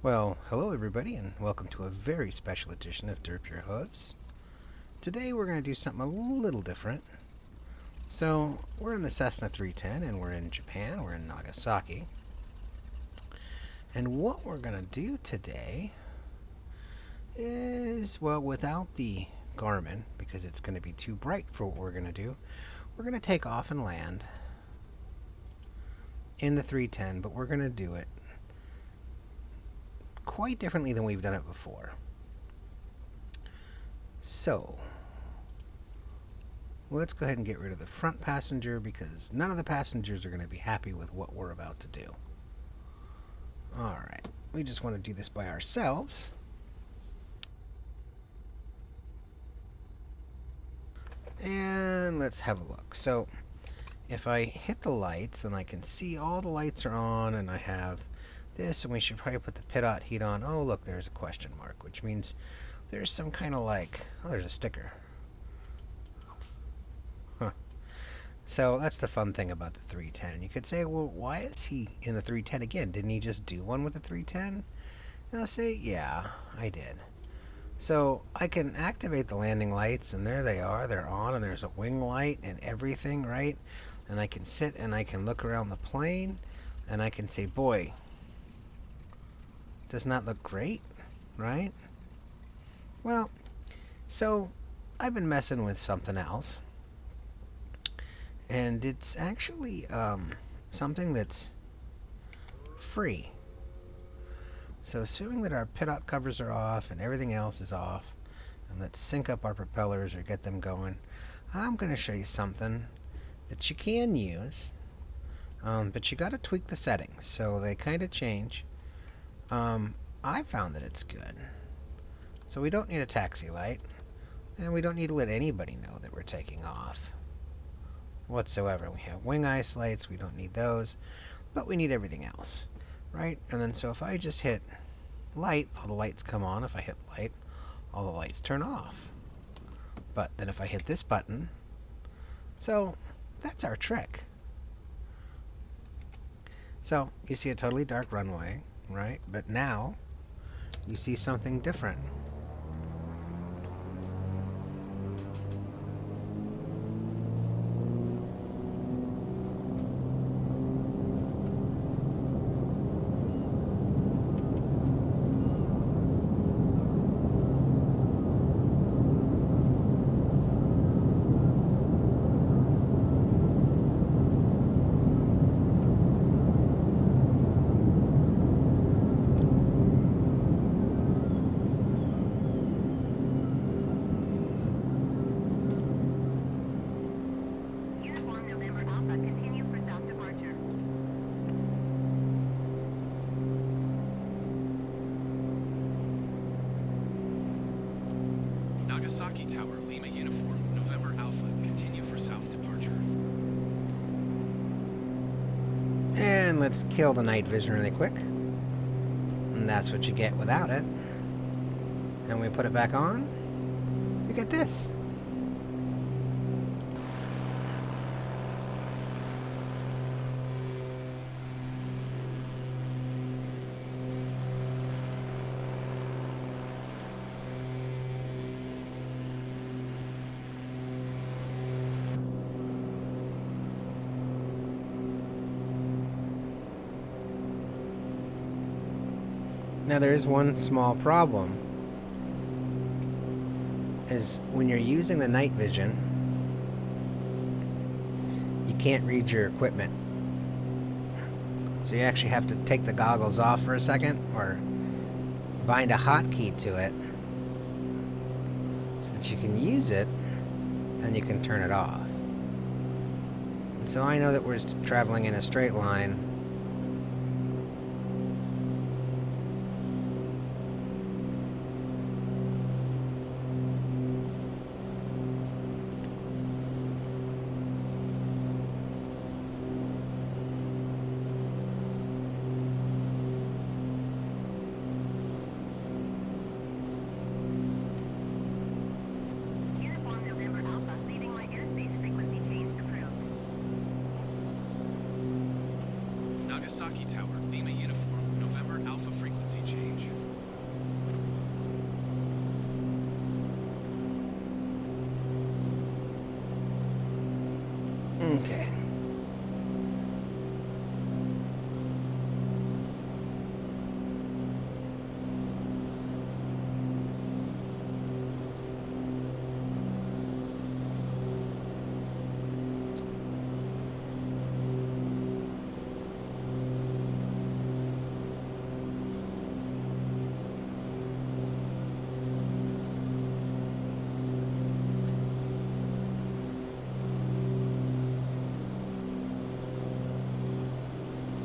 Well, hello everybody, and welcome to a very special edition of Derp Your Hooves. Today we're going to do something a little different. So, we're in the Cessna 310, and we're in Japan, we're in Nagasaki. And what we're going to do today is, well, without the Garmin, because it's going to be too bright for what we're going to do, we're going to take off and land in the 310, but we're going to do it quite differently than we've done it before. So, let's go ahead and get rid of the front passenger because none of the passengers are going to be happy with what we're about to do. Alright, we just want to do this by ourselves. And let's have a look. So, if I hit the lights, then I can see all the lights are on, and I have this, and we should probably put the pitot heat on. Oh, look, there's a question mark, which means there's some kind of like, oh, there's a sticker. Huh. So that's the fun thing about the 310. And you could say, well, why is he in the 310 again? Didn't he just do one with the 310? And I'll say, yeah, I did. So I can activate the landing lights, and there they are. They're on, and there's a wing light and everything, right? And I can sit and I can look around the plane, and I can say, boy, doesn't that look great, right? Well, so I've been messing with something else, and it's actually something that's free. So assuming that our pitot covers are off and everything else is off, and let's sync up our propellers or get them going, I'm going to show you something that you can use, but you got to tweak the settings, so they kind of change. I found that it's good. So we don't need a taxi light, and we don't need to let anybody know that we're taking off whatsoever. We have wing ice lights, we don't need those, but we need everything else, right? And then so if I just hit light, all the lights come on. If I hit light, all the lights turn off. But then if I hit this button, so that's our trick. So you see a totally dark runway, right? But now you see something different. Nagasaki Tower, Lima Uniform, November Alpha, continue for south departure. And let's kill the night vision really quick. And that's what you get without it. And we put it back on, you get this. Now there is one small problem, is when you're using the night vision, you can't read your equipment. So you actually have to take the goggles off for a second, or bind a hotkey to it, so that you can use it, and you can turn it off. And so I know that we're traveling in a straight line. Nagasaki Tower, Lima Uniform, November Alpha frequency change. Okay.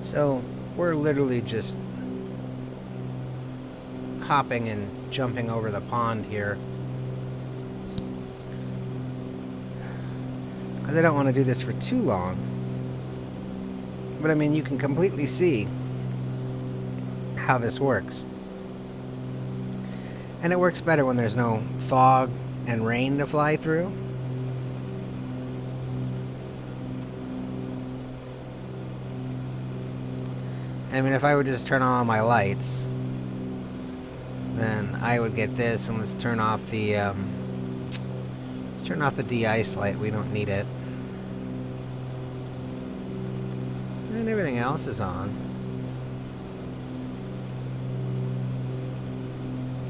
So we're literally just hopping and jumping over the pond here. Because I don't want to do this for too long. But I mean, you can completely see how this works. And it works better when there's no fog and rain to fly through. I mean, if I would just turn on all my lights, then I would get this. And let's turn off the de-ice light. We don't need it. And everything else is on.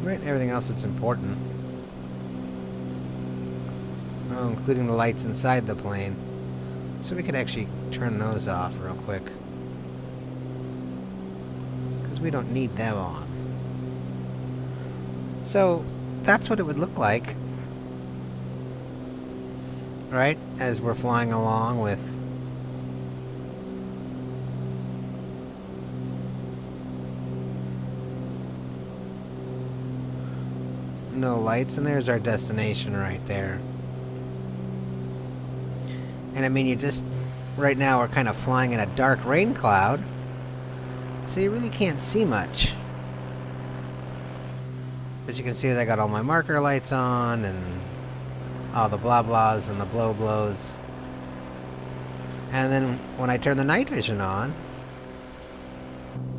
Right, everything else that's important. Oh, including the lights inside the plane. So we could actually turn those off real quick. Because we don't need them on. So, that's what it would look like. Right? As we're flying along with no lights, and there's our destination right there. And I mean, right now we're kind of flying in a dark rain cloud, so you really can't see much. But you can see that I got all my marker lights on, and all the blah blahs and the blow blows. And then when I turn the night vision on,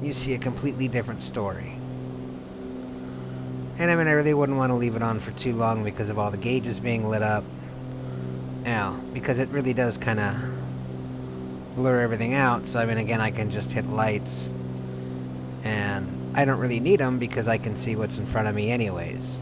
you see a completely different story. And I mean, I really wouldn't want to leave it on for too long because of all the gauges being lit up. Now, because it really does kind of blur everything out. So I mean, again, I can just hit lights. And I don't really need them because I can see what's in front of me anyways.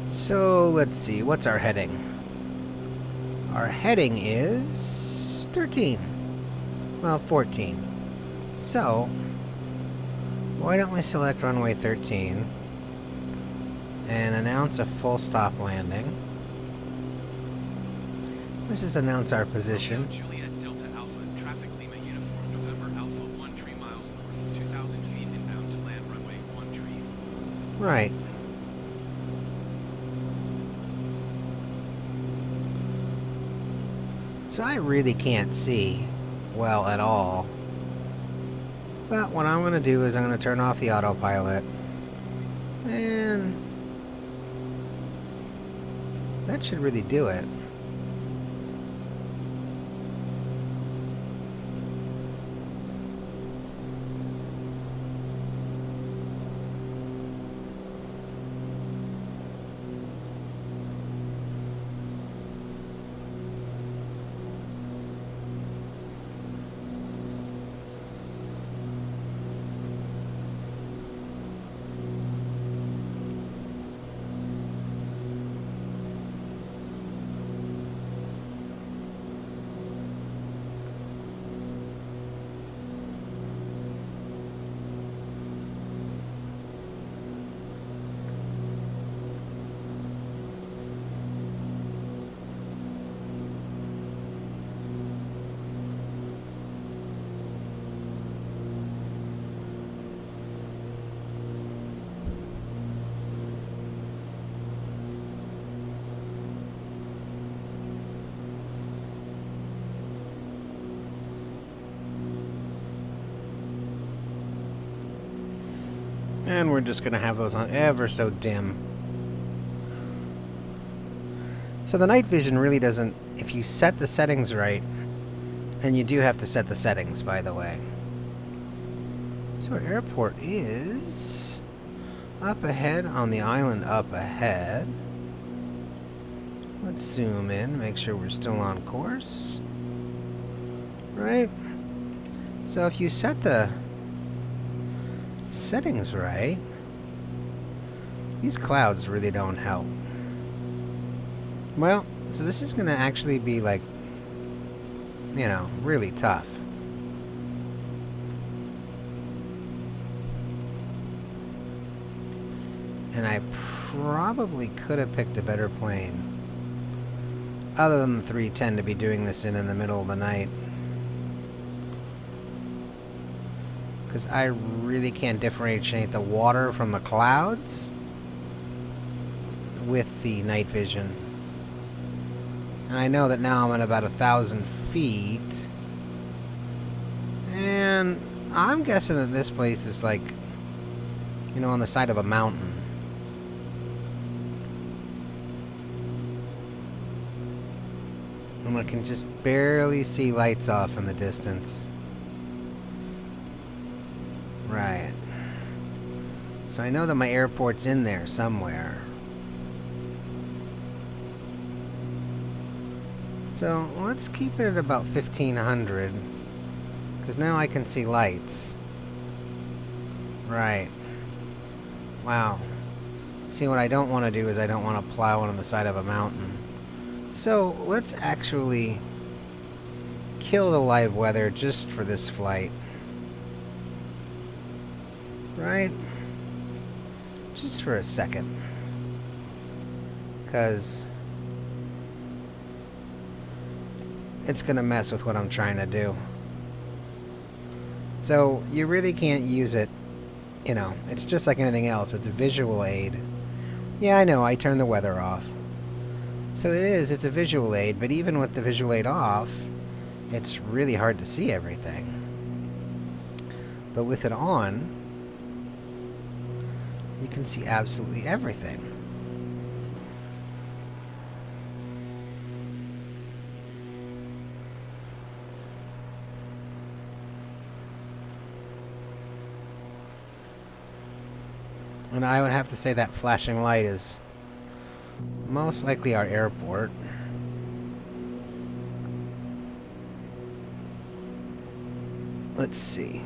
So, let's see, what's our heading? Our heading is 13. Well, 14. So, why don't we select runway 13 and announce a full stop landing. Let's just announce our position. Juliet Delta Alpha, traffic Lima uniform, November Alpha 13 miles north, 2,000 feet inbound to land runway 13. Right. So I really can't see well at all. But what I'm going to do is I'm going to turn off the autopilot. And that should really do it. And we're just going to have those on ever so dim. So the night vision really doesn't, if you set the settings right, and you do have to set the settings, by the way. So our airport is up ahead on the island up ahead. Let's zoom in, make sure we're still on course. Right? So if you set the settings right, these clouds really don't help. Well, so this is going to actually be like, you know, really tough. And I probably could have picked a better plane. Other than the 310 to be doing this in the middle of the night. Because I really can't differentiate the water from the clouds with the night vision. And I know that now I'm at about 1,000 feet. And I'm guessing that this place is like, you know, on the side of a mountain. And I can just barely see lights off in the distance. Right. So I know that my airport's in there somewhere. So let's keep it at about 1,500. Because now I can see lights. Right. Wow. See, what I don't want to do is I don't want to plow on the side of a mountain. So let's actually kill the live weather just for this flight. Right? Just for a second. Because it's going to mess with what I'm trying to do. So you really can't use it, you know, it's just like anything else. It's a visual aid. Yeah, I know, I turned the weather off. So it's a visual aid, but even with the visual aid off, it's really hard to see everything. But with it on, you can see absolutely everything. And I would have to say that flashing light is most likely our airport. Let's see.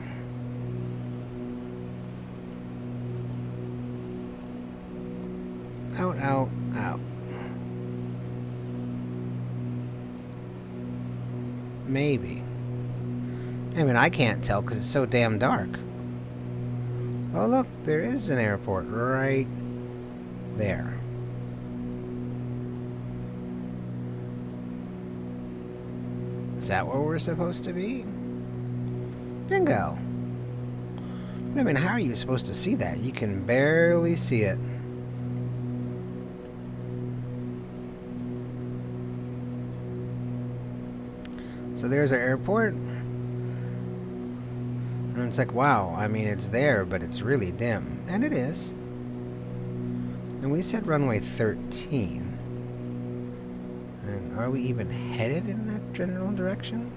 Out, out, out. Maybe. I mean, I can't tell because it's so damn dark. Oh, look, there is an airport right there. Is that where we're supposed to be? Bingo. I mean, how are you supposed to see that? You can barely see it. So there's our airport. And it's like, wow, I mean, it's there, but it's really dim. And it is. And we said runway 13. And are we even headed in that general direction?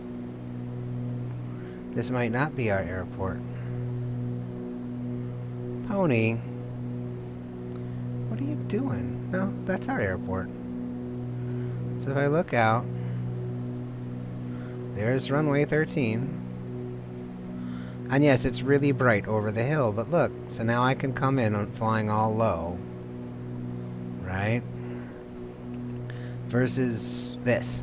This might not be our airport. Pony. What are you doing? No, that's our airport. So if I look out, there's runway 13. And yes, it's really bright over the hill, but look, so now I can come in on flying all low. Right? Versus this.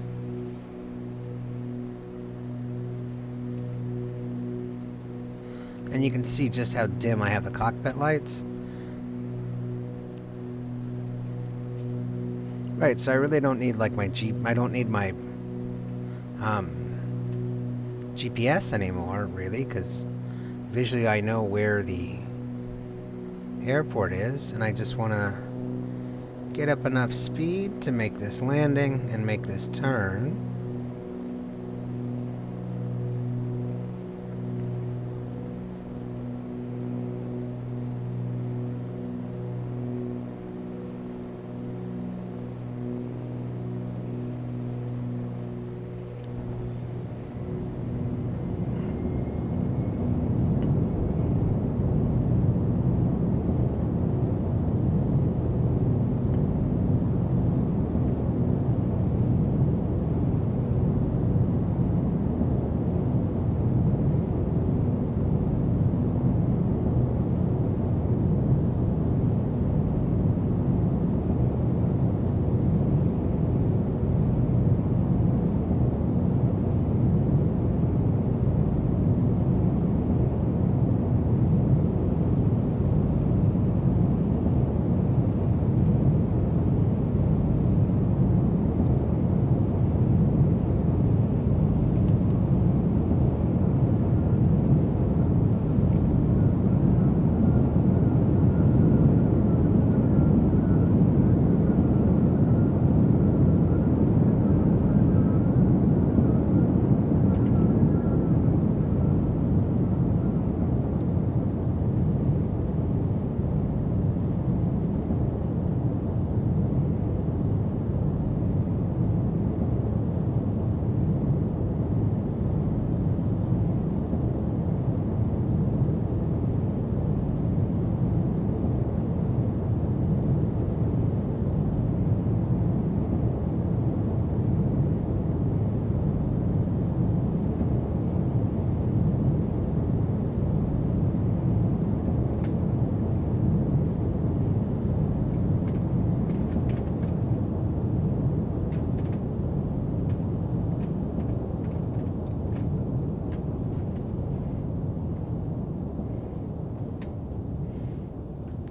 And you can see just how dim I have the cockpit lights. Right, so I really don't need like my I don't need my GPS anymore, really, because visually I know where the airport is, and I just want to get up enough speed to make this landing and make this turn.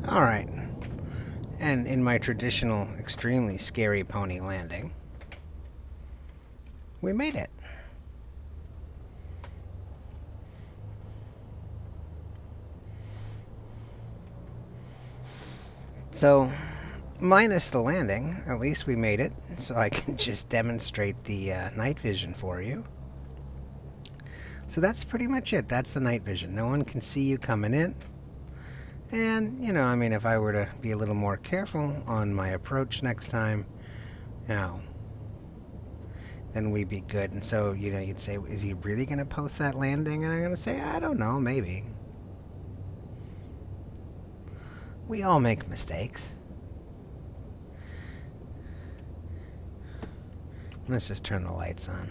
Alright. And in my traditional, extremely scary pony landing, we made it. So, minus the landing, at least we made it, so I can just demonstrate the night vision for you. So that's pretty much it. That's the night vision. No one can see you coming in. And, you know, I mean, if I were to be a little more careful on my approach next time, you know, then we'd be good. And so, you know, you'd say, is he really going to post that landing? And I'm going to say, I don't know, maybe. We all make mistakes. Let's just turn the lights on.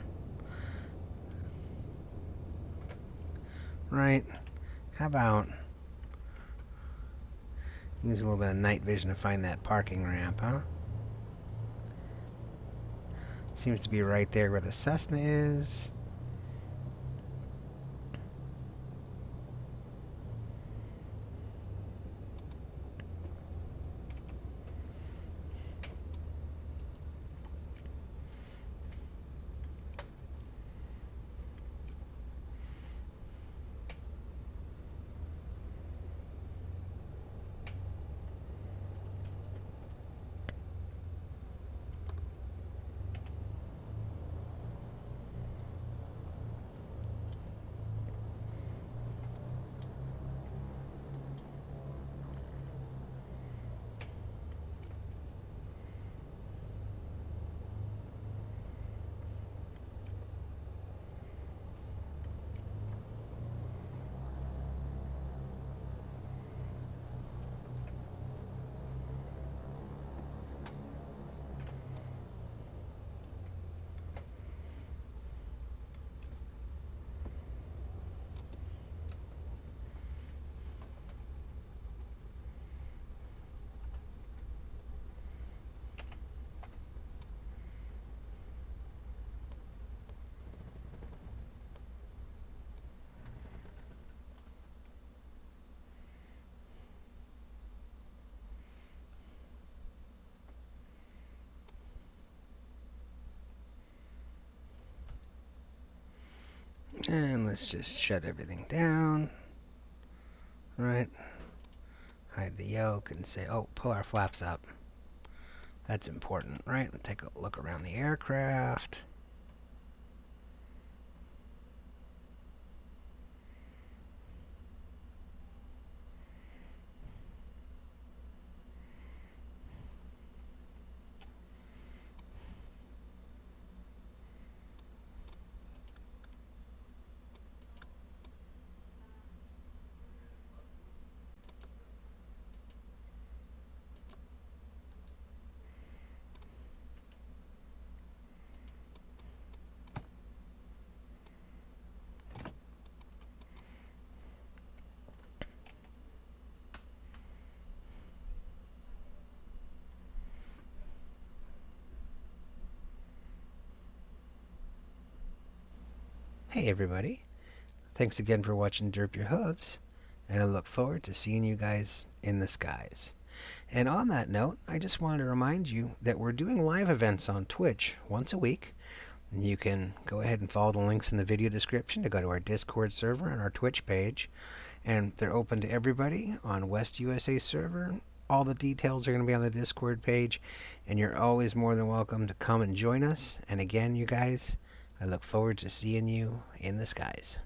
Right. How about use a little bit of night vision to find that parking ramp, huh? Seems to be right there where the Cessna is. And let's just shut everything down. Right. Hide the yoke and say, oh, pull our flaps up. That's important, right? Let's take a look around the aircraft. Hey everybody, thanks again for watching Derp Your Hooves, and I look forward to seeing you guys in the skies. And on that note, I just wanted to remind you that we're doing live events on Twitch once a week. And you can go ahead and follow the links in the video description to go to our Discord server and our Twitch page. And they're open to everybody on West USA server. All the details are going to be on the Discord page, and you're always more than welcome to come and join us. And again, you guys, I look forward to seeing you in the skies.